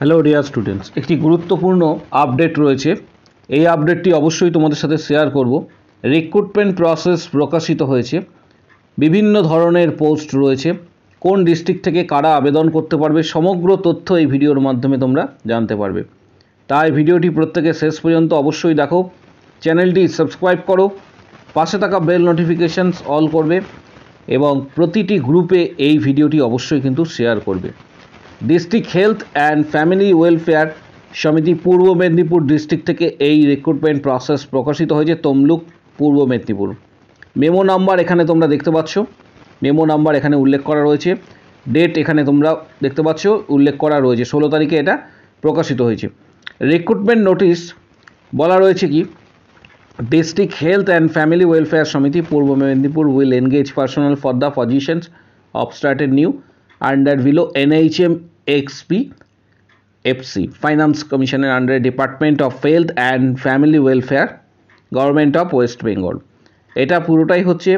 Hello dear students, একটি গুরুত্বপূর্ণ update রয়েছে। এই আপডেটটি অবশ্যই তোমাদের সাথে শেয়ার করব। রিক্রুটমেন্ট প্রসেস প্রকাশিত হয়েছে, বিভিন্ন ধরনের পোস্ট রয়েছে, কোন ডিস্ট্রিক্ট থেকে কারা আবেদন করতে পারবে সমগ্র তথ্য এই ভিডিওর মাধ্যমে তোমরা জানতে পারবে। তাই ভিডিওটি প্রত্যেকে শেষ পর্যন্ত অবশ্যই দেখো, চ্যানেলটি সাবস্ক্রাইব করো, পাশে থাকা বেল নোটিফিকেশানস অল করবে এবং প্রতিটি গ্রুপে এই ভিডিওটি অবশ্যই কিন্তু শেয়ার করবে। District health and family welfare সমিতি পূর্ব মেদিনীপুর ডিস্ট্রিক্ট থেকে এই রিক্রুটমেন্ট প্রসেস প্রকাশিত হয়েছে তমলুক পূর্ব মেদিনীপুর। মেমো নাম্বার এখানে তোমরা দেখতে পাচ্ছ, মেমো নাম্বার এখানে উল্লেখ করা রয়েছে, ডেট এখানে তোমরা দেখতে পাচ্ছ উল্লেখ করা রয়েছে, 16 তারিখে এটা প্রকাশিত হয়েছে। রিক্রুটমেন্ট নোটিশ বলা রয়েছে কি, district health and family welfare সমিতি পূর্ব Medinipur will engage personal for the positions obstructed new under below NHM XP FC Finance Commissioner under Department of Health and Family Welfare Government of West Bengal। এটা পুরোটাই হচ্ছে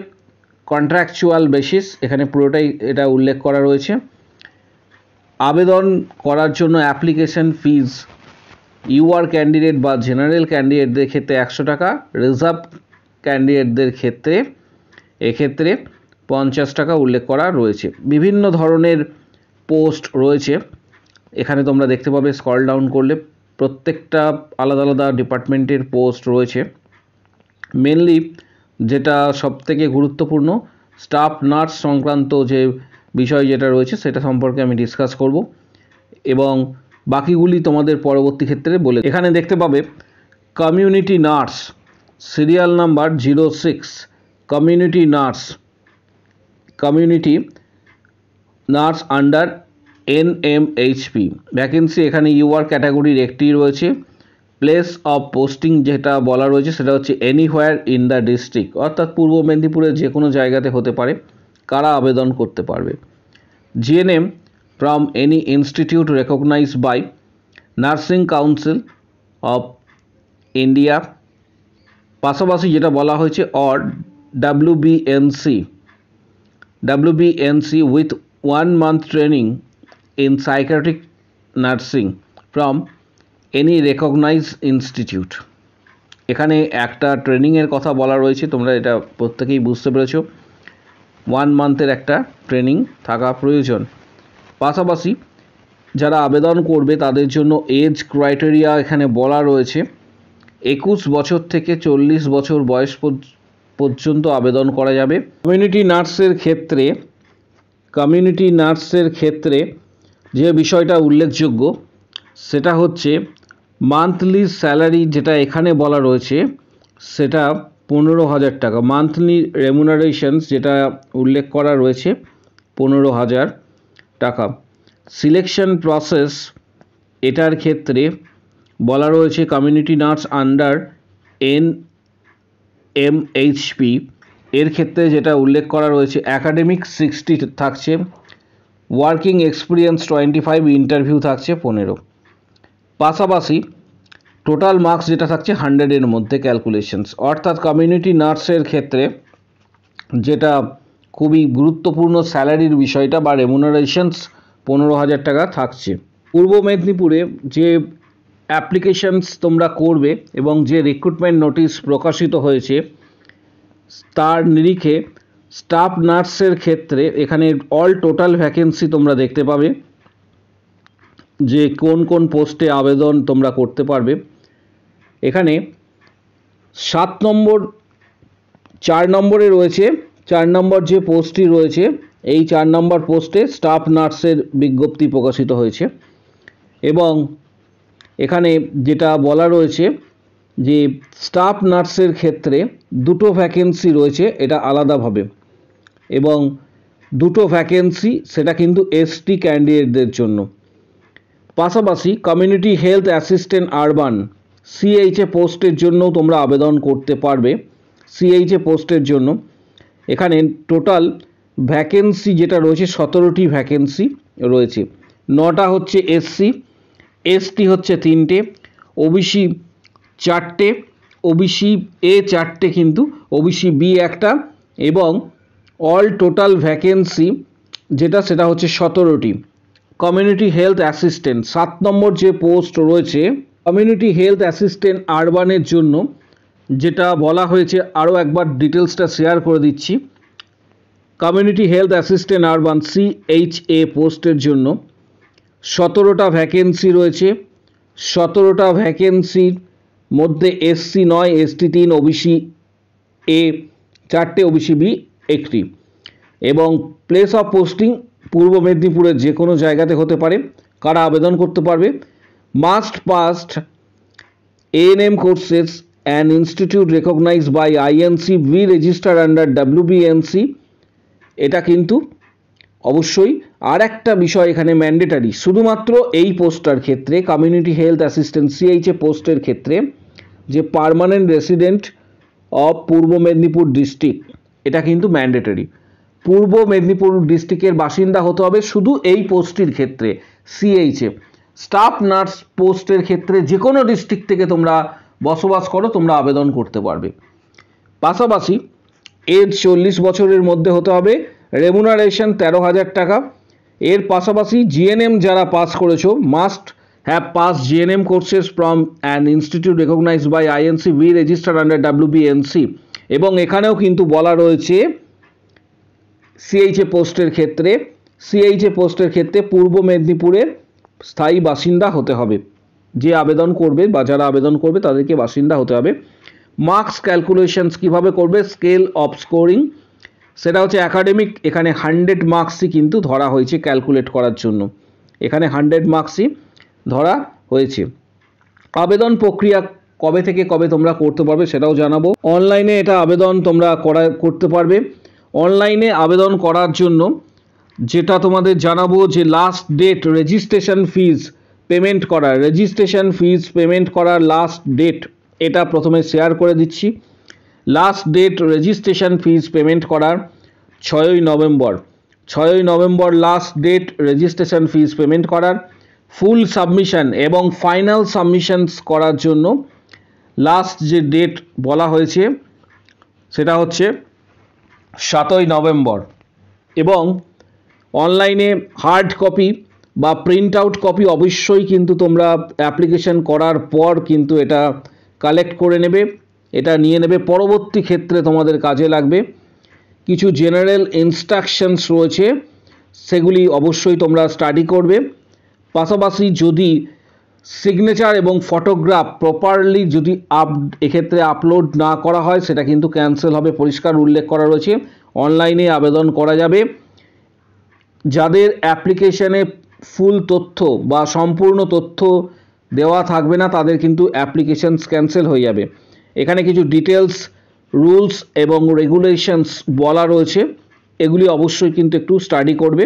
contractual basis, এখানে পুরোটাই এটা উল্লেখ করা রয়েছে। আবেদন করার জন্য অ্যাপ্লিকেশন ফিজ ইউআর ক্যান্ডিডেট বা জেনারেল ক্যান্ডিডেটদের ক্ষেত্রে 100 টাকা, রিজার্ভ ক্যান্ডিডেটদের ক্ষেত্রে এক্ষেত্রে 50 টাকা উল্লেখ করা রয়েছে। বিভিন্ন ধরনের পোস্ট রয়েছে, এখানে তোমরা দেখতে পাবে স্ক্রল ডাউন করলে প্রত্যেকটা আলাদা আলাদা ডিপার্টমেন্টের পোস্ট রয়েছে। মেনলি যেটা সবথেকে গুরুত্বপূর্ণ স্টাফ নার্স সংক্রান্ত যে বিষয় যেটা রয়েছে সেটা সম্পর্কে আমি ডিসকাস করব এবং বাকিগুলি তোমাদের পরবর্তী ক্ষেত্রে বলে। এখানে দেখতে পাবে community nurse serial number 06, community nurse under NMHP vacancy. এখানে ইউআর ক্যাটাগরির একটি রয়েছে। প্লেস অফ পোস্টিং যেটা বলা রয়েছে সেটা হচ্ছে এনিহোয়ার ইন দ্য ডিস্ট্রিক্ট, অর্থাৎ পূর্ব মেদিনীপুরের যে কোনো জায়গাতে হতে পারে। কারা আবেদন করতে পারবে? GNM from any institute recognised by Nursing Council of India, পাশাপাশি যেটা বলা হয়েছে or WBNC with 1 month training in psychiatric nursing from any recognized institute। এখানে একটা ট্রেনিংয়ের কথা বলা রয়েছে, তোমরা এটা প্রত্যেকেই বুঝতে পেরেছো। 1 মান্থের একটা ট্রেনিং থাকা প্রয়োজন। পাশাপাশি যারা আবেদন করবে তাদের জন্য এজ ক্রাইটেরিয়া এখানে বলা রয়েছে 21 বছর থেকে 40 বছর বয়স পর্যন্ত আবেদন করা যাবে। কমিউনিটি নার্সের ক্ষেত্রে যে বিষয়টা উল্লেখযোগ্য সেটা হচ্ছে মান্থলি স্যালারি যেটা এখানে বলা রয়েছে সেটা 15,000 টাকা। মান্থলি রেমুনারেশনস যেটা উল্লেখ করা রয়েছে 15,000 টাকা। সিলেকশন প্রসেস এটার ক্ষেত্রে বলা রয়েছে কমিউনিটি নার্স আন্ডার NMHP এর ক্ষেত্রে যেটা উল্লেখ করা রয়েছে একাডেমিক 60 থাকছে, ওয়ার্কিং এক্সপিরিয়েন্স 25, ইন্টারভিউ থাকছে 15। পাশাপাশি টোটাল মার্কস যেটা থাকছে 100-এর মধ্যে ক্যালকুলেশনস, অর্থাৎ কমিউনিটি নার্সের ক্ষেত্রে যেটা খুবই গুরুত্বপূর্ণ স্যালারির বিষয়টা বা রেমুনারেশনস 15,000 টাকা থাকছে। পূর্ব মেদিনীপুরে যে অ্যাপ্লিকেশনস তোমরা করবে এবং যে রিক্রুটমেন্ট নোটিশ প্রকাশিত হয়েছে তার নিরিখে স্টাফ নার্সের ক্ষেত্রে এখানে অল টোটাল ভ্যাকেন্সি তোমরা দেখতে পাবে যে কোন কোন পোস্টে আবেদন তোমরা করতে পারবে। এখানে 7 নম্বর 4 নম্বরে রয়েছে, 4 নম্বর যে পোস্টটি রয়েছে এই 4 নম্বর পোস্টে স্টাফ নার্সের বিজ্ঞপ্তি প্রকাশিত হয়েছে এবং এখানে যেটা বলা রয়েছে যে স্টাফ নার্সের ক্ষেত্রে 2টো ভ্যাকেন্সি রয়েছে, এটা আলাদাভাবে, এবং 2টো ভ্যাকেন্সি সেটা কিন্তু ST ক্যান্ডিডেটদের জন্য। পাশাপাশি community health assistant urban CHA পোস্টের জন্য তোমরা আবেদন করতে পারবে। CHA পোস্টের জন্য এখানে টোটাল ভ্যাকেন্সি যেটা রয়েছে 17টি ভ্যাকেন্সি রয়েছে। 9টা হচ্ছে SC, ST হচ্ছে 3টে, OBC 4টে, OBC A 4টে কিন্তু, OBC B 1টা এবং অল টোটাল ভ্যাকেন্সি যেটা সেটা হচ্ছে 17টি। কমিউনিটি হেলথ অ্যাসিস্ট্যান্ট 7 নম্বর যে পোস্ট রয়েছে কমিউনিটি হেলথ অ্যাসিস্ট্যান্ট আরবানের জন্য, যেটা বলা হয়েছে আরও একবার ডিটেলসটা শেয়ার করে দিচ্ছি। Community health assistant urban CHA পোস্টের জন্য 17টা ভ্যাকেন্সি রয়েছে। 17টা ভ্যাকেন্সির মধ্যে SC 9, ST 3, OBC A 4টে, OBC B 1টি, এবং প্লেস অফ পোস্টিং পূর্ব মেদিনীপুরের যে কোনো জায়গাতে হতে পারে। কারা আবেদন করতে পারবে? Must passed ANM courses and institute recognised by INC, be register under WBNC। এটা কিন্তু অবশ্যই আর একটা বিষয় এখানে ম্যান্ডেটারি, শুধুমাত্র এই পোস্টটার ক্ষেত্রে কমিউনিটি হেলথ অ্যাসিস্ট্যান্ট CHA পোস্টের ক্ষেত্রে যে permanent resident of Purba Medinipur district, এটা কিন্তু ম্যান্ডেটারি। পূর্ব মেদিনীপুর ডিস্ট্রিক্টের বাসিন্দা হতে হবে শুধু এই পোস্টটির ক্ষেত্রে CHA। স্টাফ নার্স পোস্টের ক্ষেত্রে যে কোনো ডিস্ট্রিক্ট থেকে তোমরা বসবাস করো, তোমরা আবেদন করতে পারবে। পাশাপাশি এজ 40 বছরের মধ্যে হতে হবে, রেমুনারেশন 13,000 টাকা। এর পাশাপাশি GNM যারা পাস করেছো must have pass GNM courses from an institute recognised by INC, be register under WBNC। এবং এখানেও কিন্তু বলা রয়েছে CHA পোস্টের ক্ষেত্রে পূর্ব মেদিনীপুরের স্থায়ী বাসিন্দা হতে হবে। যে আবেদন করবে বা যারা আবেদন করবে তাদেরকে বাসিন্দা হতে হবে। মার্কস ক্যালকুলেশনস কীভাবে করবে? স্কেল অফ স্কোরিং, সেটা হচ্ছে একাডেমিক। এখানে 100 মার্কসই কিন্তু ধরা হয়েছে ক্যালকুলেট করার জন্য, এখানে 100 মার্কসই ধরা হয়েছে। আবেদন প্রক্রিয়া কবে থেকে কবে তোমরা করতে পারবে সেটাও জানাবো। অনলাইনে এটা আবেদন তোমরা করতে পারবে। অনলাইনে আবেদন করার জন্য যেটা তোমাদের জানাবো যে last date registration fees payment করার লাস্ট ডেট, এটা প্রথমে শেয়ার করে দিচ্ছি। Last date registration fees payment করার 6ই November last date registration fees payment করার। ফুল সাবমিশন এবং ফাইনাল সাবমিশনস করার জন্য লাস্ট যে ডেট বলা হয়েছে সেটা হচ্ছে 7ই নভেম্বর। এবং অনলাইনে হার্ড কপি বা প্রিন্ট আউট কপি অবশ্যই কিন্তু তোমরা অ্যাপ্লিকেশন করার পর কিন্তু এটা কালেক্ট করে নেবে, এটা নিয়ে নেবে, পরবর্তী ক্ষেত্রে তোমাদের কাজে লাগবে। কিছু জেনারেল ইনস্ট্রাকশনস রয়েছে, সেগুলি অবশ্যই তোমরা স্টাডি করবে। পাশাপাশি যদি সিগনেচার এবং ফটোগ্রাফ প্রপারলি যদি এক্ষেত্রে আপলোড না করা হয় সেটা কিন্তু ক্যান্সেল হবে, পরিষ্কার উল্লেখ করা রয়েছে। অনলাইনে আবেদন করা যাবে। যাদের অ্যাপ্লিকেশনে ফুল তথ্য বা সম্পূর্ণ তথ্য দেওয়া থাকবে না তাদের কিন্তু অ্যাপ্লিকেশন ক্যান্সেল হয়ে যাবে। এখানে কিছু ডিটেলস, রুলস এবং রেগুলেশনস বলা রয়েছে, এগুলি অবশ্যই কিন্তু একটু স্টাডি করবে।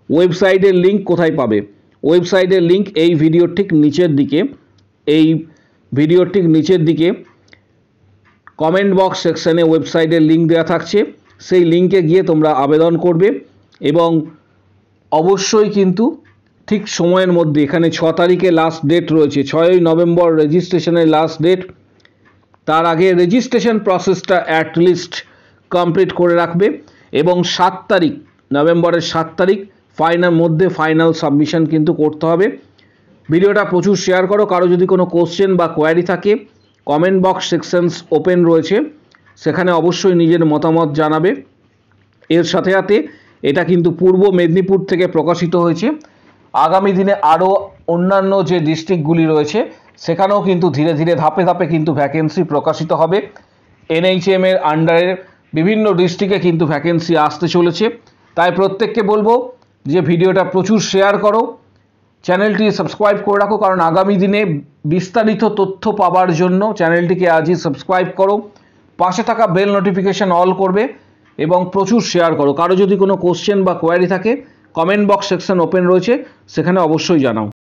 ওয়েবসাইটের লিঙ্ক কোথায় পাবে? ওয়েবসাইটের লিঙ্ক এই ভিডিওর ঠিক নিচের দিকে কমেন্ট বক্স সেকশানে ওয়েবসাইটের লিঙ্ক দেওয়া থাকছে, সেই লিঙ্কে গিয়ে তোমরা আবেদন করবে। এবং অবশ্যই কিন্তু ঠিক সময়ের মধ্যে, এখানে 6 তারিখে লাস্ট ডেট রয়েছে, 6ই নভেম্বর রেজিস্ট্রেশনের লাস্ট ডেট। তার আগে রেজিস্ট্রেশন প্রসেসটা অ্যাটলিস্ট কমপ্লিট করে রাখবে। এবং নভেম্বরের 7 তারিখ ফাইনাল সাবমিশন কিন্তু করতে হবে। ভিডিওটা প্রচুর শেয়ার করো। কারো যদি কোনো কোশ্চেন বা কোয়ারি থাকে কমেন্ট বক্স সেকশনস ওপেন রয়েছে, সেখানে অবশ্যই নিজের মতামত জানাবে। এর সাথে সাথে এটা কিন্তু পূর্ব মেদিনীপুর থেকে প্রকাশিত হয়েছে। আগামী দিনে আরও অন্যান্য যে ডিস্ট্রিক্টগুলি রয়েছে সেখানেও কিন্তু ধীরে ধীরে ধাপে ধাপে কিন্তু ভ্যাকেন্সি প্রকাশিত হবে। NHM এর আন্ডারে বিভিন্ন ডিস্ট্রিক্টে কিন্তু ভ্যাকেন্সি আসতে চলেছে। তাই প্রত্যেককে বলবো যে ভিডিওটা প্রচুর শেয়ার করো, চ্যানেলটি সাবস্ক্রাইব করে রাখো, কারণ আগামী দিনে বিস্তারিত তথ্য পাওয়ার জন্য চ্যানেলটিকে আজই সাবস্ক্রাইব করো। পাশে থাকা বেল নোটিফিকেশন অল করবে এবং প্রচুর শেয়ার করো। কারো যদি কোনো কোশ্চেন বা কোয়ারি থাকে কমেন্ট বক্স সেকশন ওপেন রয়েছে, সেখানে অবশ্যই জানাও।